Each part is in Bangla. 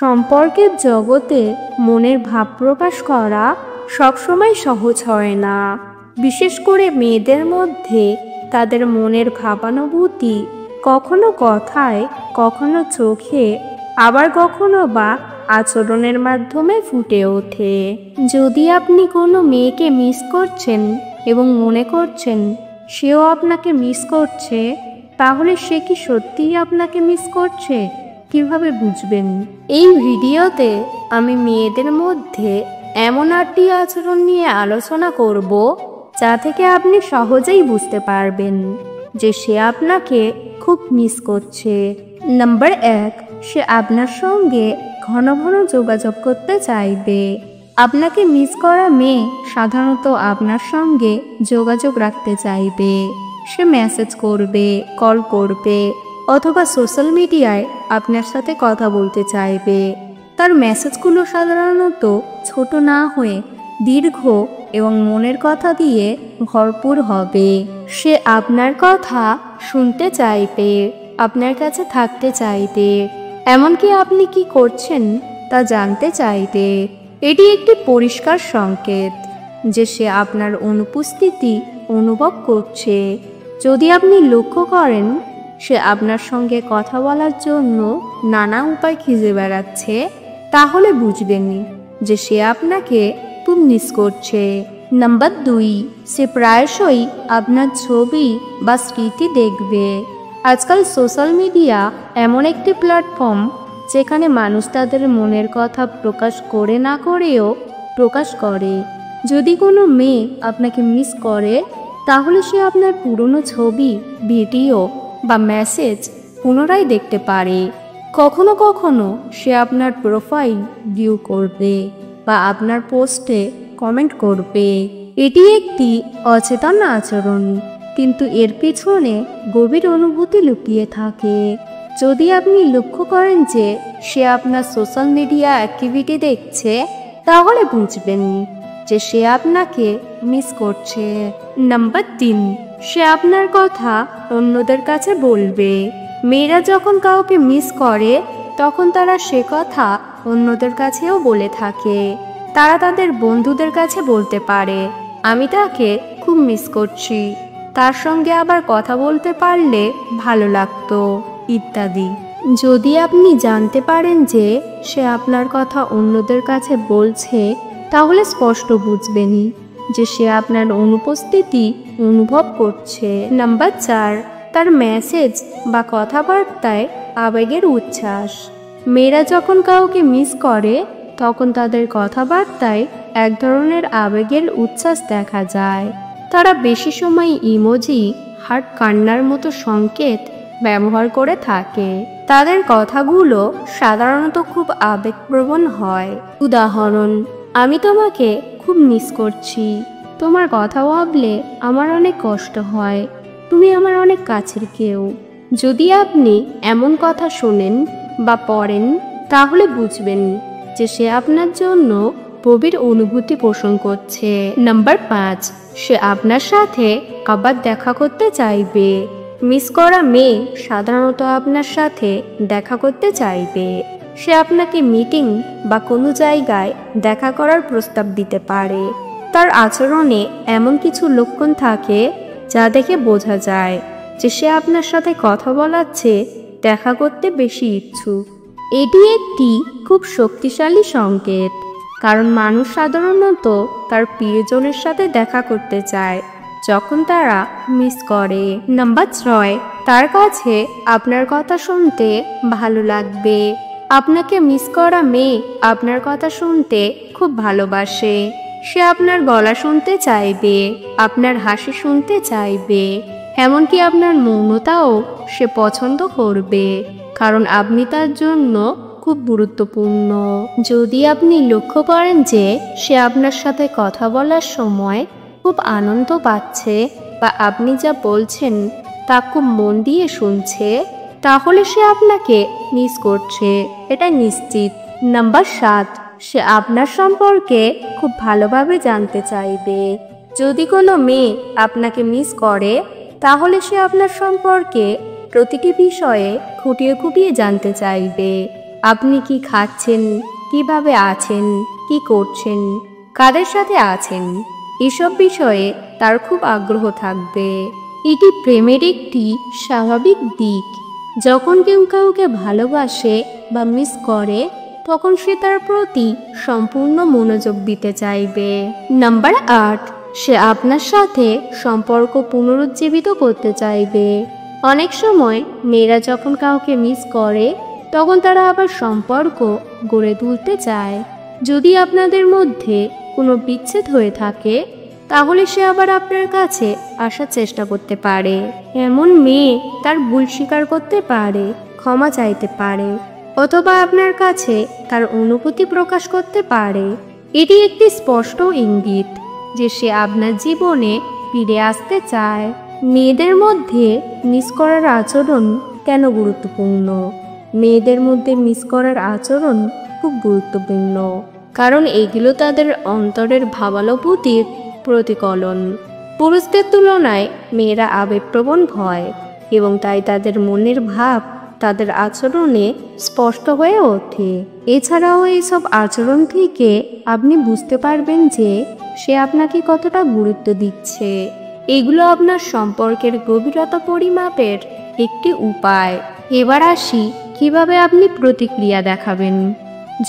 সম্পর্কের জগতে মনের ভাব প্রকাশ করা সবসময় সহজ হয় না। বিশেষ করে মেয়েদের মধ্যে তাদের মনের ভাবানুভূতি কখনো কথায়, কখনো চোখে, আবার কখনো বা আচরণের মাধ্যমে ফুটে ওঠে। যদি আপনি কোনো মেয়েকে মিস করছেন এবং মনে করছেন সেও আপনাকে মিস করছে, তাহলে সে কি সত্যিই আপনাকে মিস করছে? কিভাবে বুঝবেন? এই ভিডিওতে আমি মেয়েদের মধ্যে এমন 8টি আচরণ নিয়ে আলোচনা করব যা থেকে আপনি সহজেই বুঝতে পারবেন যে সে আপনাকে খুব মিস করছে। নাম্বার 1, সে আপনার সঙ্গে ঘন ঘন যোগাযোগ করতে চাইবে। আপনাকে মিস করা মেয়ে সাধারণত আপনার সঙ্গে যোগাযোগ রাখতে চাইবে। সে মেসেজ করবে, কল করবে অথবা সোশ্যাল মিডিয়ায় আপনার সাথে কথা বলতে চাইবে। তার মেসেজগুলো সাধারণত ছোট না হয়ে দীর্ঘ এবং মনের কথা দিয়ে ভরপুর হবে। সে আপনার কথা শুনতে চাইবে, আপনার কাছে থাকতে চাইবে, এমনকি আপনি কি করছেন তা জানতে চাইবে। এটি একটি পরিষ্কার সংকেত যে সে আপনার অনুপস্থিতি অনুভব করছে। যদি আপনি লক্ষ্য করেন সে আপনার সঙ্গে কথা বলার জন্য নানা উপায় খুঁজে বেড়াচ্ছে, তাহলে বুঝবেন যে সে আপনাকে খুব মিস করছে। নাম্বার 2, সে প্রায়শই আপনার ছবি বা স্মৃতি দেখবে। আজকাল সোশ্যাল মিডিয়া এমন একটি প্ল্যাটফর্ম যেখানে মানুষ তাদের মনের কথা প্রকাশ করে না করেও প্রকাশ করে। যদি কোনো মেয়ে আপনাকে মিস করে, তাহলে সে আপনার পুরনো ছবি, ভিডিও বা মেসেজ পুনরায় দেখতে পারে। কখনো কখনো সে আপনার প্রোফাইল ভিউ করবে বা আপনার পোস্টে কমেন্ট করবে। এটি একটি অচেতন আচরণ, কিন্তু এর পিছনে গভীর অনুভূতি লুকিয়ে থাকে। যদি আপনি লক্ষ্য করেন যে সে আপনার সোশ্যাল মিডিয়া অ্যাক্টিভিটি দেখছে, তাহলে বুঝবেন যে সে আপনাকে মিস করছে। নাম্বার 3, সে আপনার কথা অন্যদের কাছে বলবে। মেয়েরা যখন কাউকে মিস করে তখন তারা সে কথা অন্যদের কাছেও বলে থাকে। তারা তাদের বন্ধুদের কাছে বলতে পারে, আমি তাকে খুব মিস করছি, তার সঙ্গে আবার কথা বলতে পারলে ভালো লাগতো, ইত্যাদি। যদি আপনি জানতে পারেন যে সে আপনার কথা অন্যদের কাছে বলছে, তাহলে স্পষ্ট বুঝবেন যে সে আপনার অনুপস্থিতি অনুভব করছে। নাম্বার 4, তার মেসেজ বা কথাবার্তায় আবেগের উচ্ছ্বাস। মেয়েরা যখন কাউকে মিস করে তখন তাদের কথাবার্তায় এক ধরনের আবেগের উচ্ছ্বাস দেখা যায়। তারা বেশি সময় ইমোজি, হার্ট, কান্নার মতো সংকেত ব্যবহার করে থাকে। তাদের কথাগুলো সাধারণত খুব আবেগপ্রবণ হয়। উদাহরণ, আমি তোমাকে খুব মিস করছি, তোমার কথা ভাবলে আমার অনেক কষ্ট হয়, তুমি আমার অনেক কাছের কেউ। যদি আপনি এমন কথা শোনেন বা পড়েন, তাহলে বুঝবেন যে সে আপনার জন্য গভীর অনুভূতি পোষণ করছে। নাম্বার 5, সে আপনার সাথে আবার দেখা করতে চাইবে। মিস করা মেয়ে সাধারণত আপনার সাথে দেখা করতে চাইবে। সে আপনাকে মিটিং বা কোনো জায়গায় দেখা করার প্রস্তাব দিতে পারে। তার আচরণে এমন কিছু লক্ষণ থাকে যা দেখে বোঝা যায় যে সে আপনার সাথে কথা বলার চেয়ে দেখা করতে বেশি ইচ্ছুক। এটি একটি খুব শক্তিশালী সংকেত, কারণ মানুষ সাধারণত তার প্রিয়জনের সাথে দেখা করতে চায় যখন তারা মিস করে। নাম্বার 6, তার কাছে আপনার কথা শুনতে ভালো লাগবে। আপনাকে মিস করা মেয়ে আপনার কথা শুনতে খুব ভালোবাসে। সে আপনার গলা শুনতে চাইবে, আপনার হাসি শুনতে চাইবে, এমনকি আপনার মৌনতাও সে পছন্দ করবে, কারণ আপনি তার জন্য খুব গুরুত্বপূর্ণ। যদি আপনি লক্ষ্য করেন যে সে আপনার সাথে কথা বলার সময় খুব আনন্দ পাচ্ছে বা আপনি যা বলছেন তা খুব মন দিয়ে শুনছে, তাহলে সে আপনাকে মিস করছে, এটা নিশ্চিত। নাম্বার 7, সে আপনার সম্পর্কে খুব ভালোভাবে জানতে চাইবে। যদি কোনো মেয়ে আপনাকে মিস করে, তাহলে সে আপনার সম্পর্কে প্রতিটি বিষয়ে খুঁটিয়ে খুঁটিয়ে জানতে চাইবে। আপনি কি খাচ্ছেন, কিভাবে আছেন, কি করছেন, কাদের সাথে আছেন, এসব বিষয়ে তার খুব আগ্রহ থাকবে। এটি প্রেমের একটি স্বাভাবিক দিক। যখন কেউ কাউকে ভালোবাসে বা মিস করে, তখন সে তার প্রতি সম্পূর্ণ মনোযোগ দিতে চাইবে। নাম্বার 8, সে আপনার সাথে সম্পর্ক পুনরুজ্জীবিত করতে চাইবে। অনেক সময় মেয়েরা যখন কাউকে মিস করে, তখন তারা আবার সম্পর্ক গড়ে তুলতে চায়। যদি আপনাদের মধ্যে কোনো বিচ্ছেদ হয়ে থাকে, তাহলে সে আবার আপনার কাছে আসার চেষ্টা করতে পারে। এমন মেয়ে তার ভুল স্বীকার করতে পারে, ক্ষমা চাইতে পারে, অথবা আপনার কাছে তার অনুভূতি প্রকাশ করতে পারে। এটি একটি স্পষ্ট ইঙ্গিত যে সে আপনার জীবনে ফিরে আসতে চায়। মেয়েদের মধ্যে মিস করার আচরণ কেন গুরুত্বপূর্ণ? মেয়েদের মধ্যে মিস করার আচরণ খুব গুরুত্বপূর্ণ, কারণ এগুলো তাদের অন্তরের ভাবানুভূতির প্রতিফলন। পুরুষদের তুলনায় মেয়েরা আবেগপ্রবণ হয়, এবং তাই তাদের মনের ভাব তাদের আচরণে স্পষ্ট হয়ে ওঠে। এছাড়াও এইসব আচরণ থেকে আপনি বুঝতে পারবেন যে সে আপনাকে কতটা গুরুত্ব দিচ্ছে। এগুলো আপনার সম্পর্কের গভীরতা পরিমাপের একটি উপায়। এবার আসি কিভাবে আপনি প্রতিক্রিয়া দেখাবেন।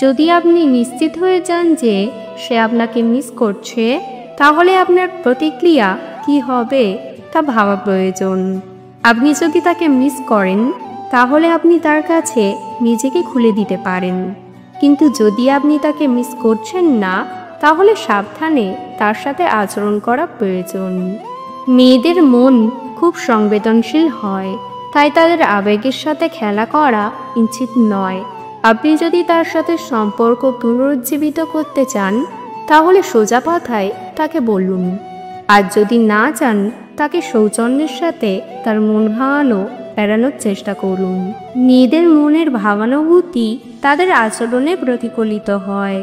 যদি আপনি নিশ্চিত হয়ে যান যে সে আপনাকে মিস করছে, তাহলে আপনার প্রতিক্রিয়া কি হবে তা ভাবা প্রয়োজন। আপনি যদি তাকে মিস করেন, তাহলে আপনি তার কাছে নিজেকে খুলে দিতে পারেন। কিন্তু যদি আপনি তাকে মিস করছেন না, তাহলে সাবধানে তার সাথে আচরণ করা প্রয়োজন। মেয়েদের মন খুব সংবেদনশীল হয়, তাই তাদের আবেগের সাথে খেলা করা উচিত নয়। আপনি যদি তার সাথে সম্পর্ক পুনরুজ্জীবিত করতে চান, তাহলে সোজা কথায় তাকে বলুন। আর যদি না চান, তাকে সৌজন্যের সাথে তার মন ভাঙানো এড়ানোর চেষ্টা করুন। মেয়েদের মনের ভাবানুভূতি তাদের আচরণে প্রতিফলিত হয়।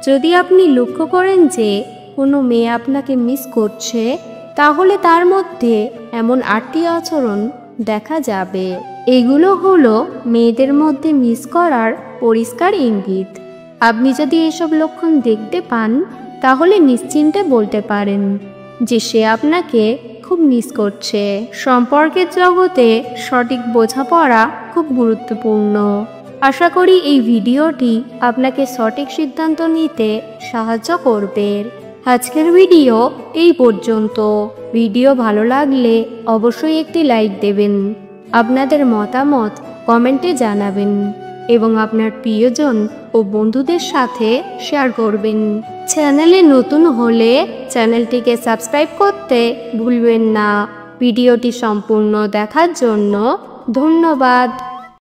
যদি আপনি লক্ষ্য করেন যে কোনো মেয়ে আপনাকে মিস করছে, তাহলে তার মধ্যে এমন 8টি আচরণ দেখা যাবে। এগুলো হলো মেয়েদের মধ্যে মিস করার পরিষ্কার ইঙ্গিত। আপনি যদি এসব লক্ষণ দেখতে পান, তাহলে নিশ্চিন্তে বলতে পারেন যে সে আপনাকে খুব মিস করছে। সম্পর্কের জগতে সঠিক বোঝাপড়া খুব গুরুত্বপূর্ণ। আশা করি এই ভিডিওটি আপনাকে সঠিক সিদ্ধান্ত নিতে সাহায্য করবে। আজকের ভিডিও এই পর্যন্ত। ভিডিও ভালো লাগলে অবশ্যই একটি লাইক দেবেন, আপনাদের মতামত কমেন্টে জানাবেন এবং আপনার প্রিয়জন ও বন্ধুদের সাথে শেয়ার করবেন। চ্যানেলে নতুন হলে চ্যানেলটিকে সাবস্ক্রাইব করতে ভুলবেন না। ভিডিওটি সম্পূর্ণ দেখার জন্য ধন্যবাদ।